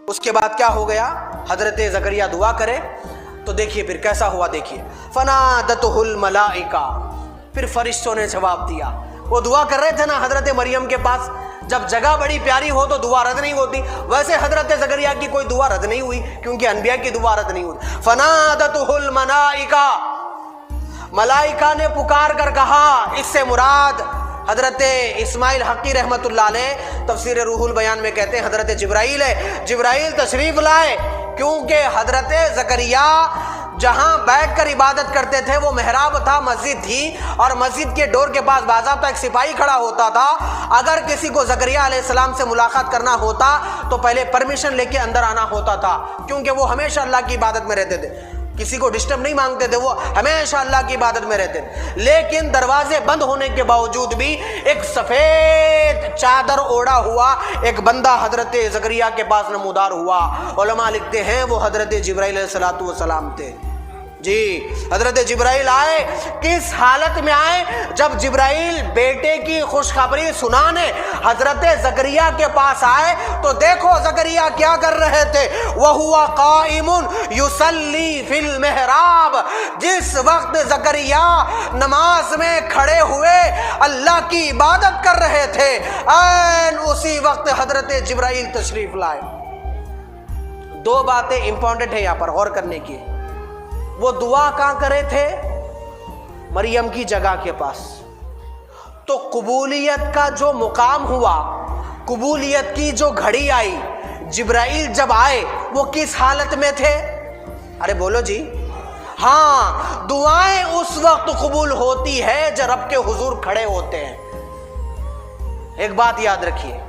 اس کے بعد کیا ہو گیا؟ حضرت زکریا دعا کرے تو دیکھیے پھر کیسا ہوا، دیکھیے فنادتہ الملائکہ، پھر فرشتوں نے جواب دیا۔ وہ دعا کر رہے تھے نا حضرت مریم کے پاس، جب جگہ بڑی پیاری ہو تو دعا رد نہیں ہوتی، ویسے حضرت زکریا کی کوئی دعا رد نہیں ہوئی کیونکہ انبیاء کی دعا رد نہیں ہوتی۔ فنادتہ الملائکہ، ملائکہ نے پکار کر کہا، اس سے مراد حضرت اسماعیل حقی رحمۃ اللہ علیہ تفسیر روح البیان میں کہتے ہیں حضرت جبرائیل ہے۔ جبرائیل تشریف لائے کیونکہ حضرت زکریا جہاں بیٹھ کر عبادت کرتے تھے وہ محراب تھا، مسجد تھی، اور مسجد کے ڈور کے پاس باضابطہ ایک سپاہی کھڑا ہوتا تھا۔ اگر کسی کو زکریا علیہ السلام سے ملاقات کرنا ہوتا تو پہلے پرمیشن لے کے اندر آنا ہوتا تھا، کیونکہ وہ ہمیشہ اللہ کی عبادت میں رہتے تھے، کسی کو ڈسٹرب نہیں مانگتے تھے، وہ ہمیشہ اللہ کی عبادت میں رہتے تھے۔ لیکن دروازے بند ہونے کے باوجود بھی ایک سفید چادر اوڑھا ہوا ایک بندہ حضرت زکریا کے پاس نمودار ہوا۔ علماء لکھتے ہیں وہ حضرت جبرائیل علیہ السلام تھے۔ جی حضرت جبرائیل آئے، کس حالت میں آئے؟ جب جبرائیل بیٹے کی خوشخبری سنانے حضرت زکریا کے پاس آئے تو دیکھو زکریا کیا کر رہے تھے، وَهُوَ قَائِمٌ يُصَلِّي فِي الْمِحْرَابِ، جس وقت زکریا نماز میں کھڑے ہوئے اللہ کی عبادت کر رہے تھے، عین اسی وقت حضرت جبرائیل تشریف لائے۔ دو باتیں امپورٹنٹ ہیں یہاں پر غور کرنے کی۔ وہ دعا کہاں کرے تھے؟ مریم کی جگہ کے پاس۔ تو قبولیت کا جو مقام ہوا، قبولیت کی جو گھڑی آئی، جبرائیل جب آئے وہ کس حالت میں تھے؟ ارے بولو جی۔ ہاں، دعائیں اس وقت قبول ہوتی ہے جب رب کے حضور کھڑے ہوتے ہیں۔ ایک بات یاد رکھیے،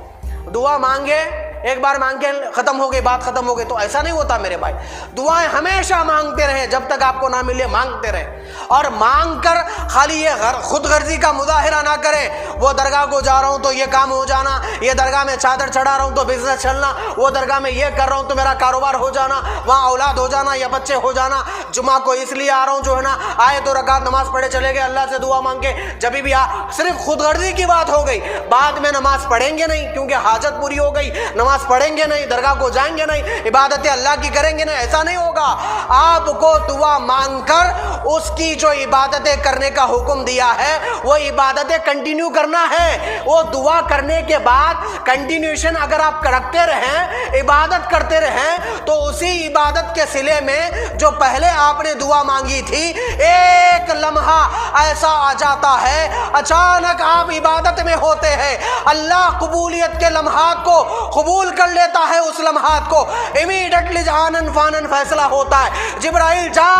دعا مانگے، ایک بار مانگ کے ختم ہو گئی، بات ختم ہو گئی، تو ایسا نہیں ہوتا میرے بھائی۔ دعائیں ہمیشہ مانگتے رہیں، جب تک آپ کو نہ ملے مانگتے رہیں، اور مانگ کر خالی یہ خود غرضی کا مظاہرہ نہ کریں، وہ درگاہ کو جا رہا ہوں تو یہ کام ہو جانا، یہ درگاہ میں چادر چڑھا رہا ہوں تو بزنس چلنا، وہ درگاہ میں یہ کر رہا ہوں تو میرا کاروبار ہو جانا، وہاں اولاد ہو جانا یا بچے ہو جانا، جمعہ کو اس لیے آ رہا ہوں جو ہے نا، آئے تو رکعت نماز پڑھے چلے گئے، اللہ سے دعا مانگ کے جب بھی صرف خود غرضی کی بات ہو گئی، بعد میں نماز پڑھیں گے نہیں کیونکہ حاجت پوری ہو گئی، نماز پڑھیں گے نہیں، درگاہ کو جائیں گے نہیں، عبادتیں اللہ کی کریں گے نہیں، ایسا نہیں ہوگا۔ آپ کو دعا مانگ کر اس کی جو عبادتیں کرنے کا حکم دیا ہے وہ عبادتیں کنٹینیو کرنا ہے۔ وہ دعا کرنے کے بعد کنٹینیوشن اگر آپ رکھتے رہیں، عبادت کرتے رہیں، تو اسی عبادت کے صلے میں جو پہلے آپ نے دعا مانگی تھی، ایک لمحہ ایسا آ جاتا ہے، اچانک آپ عبادت میں ہوتے ہیں، اللہ قبولیت کے لمحات کو قبول کر لیتا ہے، اس لمحات کو امیڈیٹلی آنن فانن فیصلہ ہوتا ہے۔ جبرائیل جا،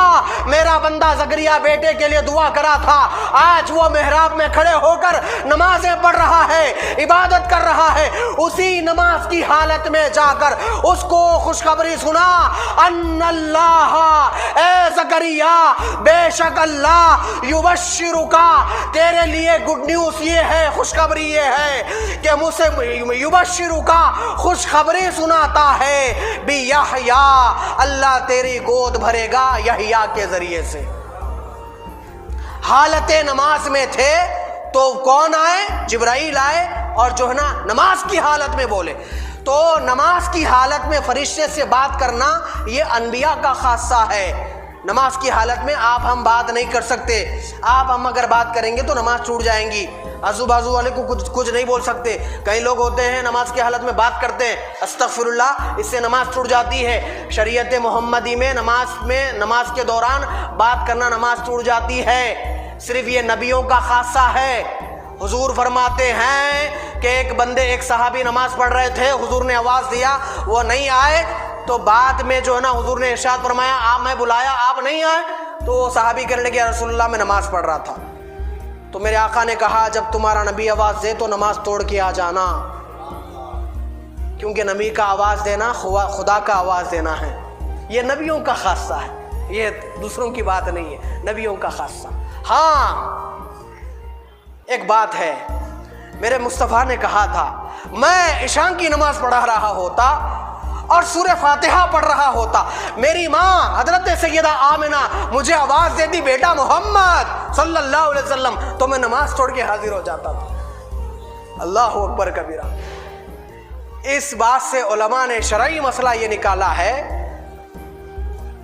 میرا بندہ زکریا بیٹے کے لیے دعا کرا تھا، آج وہ محراب میں کھڑے ہو کر نمازیں پڑھ رہا ہے، عبادت کر رہا ہے، اسی نماز کی حالت میں جا کر اس کو خوشخبری سنا، ان اللہ، اے زکریا بے شک اللہ، یبشرک، تیرے لیے گڈ نیوز یہ ہے، خوشخبری یہ ہے کہ مجھ سے یبشرک، خوشخبری سناتا ہے، بیحییٰ، اللہ تیری گود بھرے گا یحییٰ کے ذریعے سے۔ حالت نماز میں تھے تو کون آئے؟ جبرائیل آئے، اور جو ہے نا نماز کی حالت میں بولے۔ تو نماز کی حالت میں فرشتے سے بات کرنا یہ انبیاء کا خاصہ ہے۔ نماز کی حالت میں آپ ہم بات نہیں کر سکتے، آپ ہم اگر بات کریں گے تو نماز ٹوٹ جائیں گی، آزو بازو والے کو کچھ نہیں بول سکتے۔ کئی لوگ ہوتے ہیں نماز کی حالت میں بات کرتے ہیں، استغفر اللہ، اس سے نماز ٹوٹ جاتی ہے۔ شریعت محمدی میں نماز کے دوران بات کرنا نماز ٹوٹ جاتی ہے، صرف یہ نبیوں کا خاصہ ہے۔ حضور فرماتے ہیں کہ ایک صحابی نماز پڑھ رہے تھے، حضور نے آواز دیا، وہ نہیں آئے، تو بعد میں جو ہے نا حضور نے ارشاد فرمایا، آپ میں بلایا، آپ نہیں آئے، تو وہ صحابی کہنے لگے، یا رسول اللہ میں نماز پڑھ رہا تھا۔ تو میرے آقا نے کہا، جب تمہارا نبی آواز دے تو نماز توڑ کے آ جانا، کیونکہ نبی کا آواز دینا خدا کا آواز دینا ہے، یہ نبیوں کا خاصہ ہے، یہ دوسروں کی بات نہیں ہے، نبیوں کا خاصہ۔ ہاں ایک بات ہے، میرے مصطفیٰ نے کہا تھا، میں عشاء کی نماز پڑھا رہا ہوتا اور سورہ فاتحہ پڑھ رہا ہوتا، میری ماں حضرت سیدہ آمنہ مجھے آواز دیتی، بیٹا محمد صلی اللہ علیہ وسلم، تو میں نماز چھوڑ کے حاضر ہو جاتا تھا۔ اللہ اکبر کبیرہ۔ اس بات سے علماء نے شرعی مسئلہ یہ نکالا ہے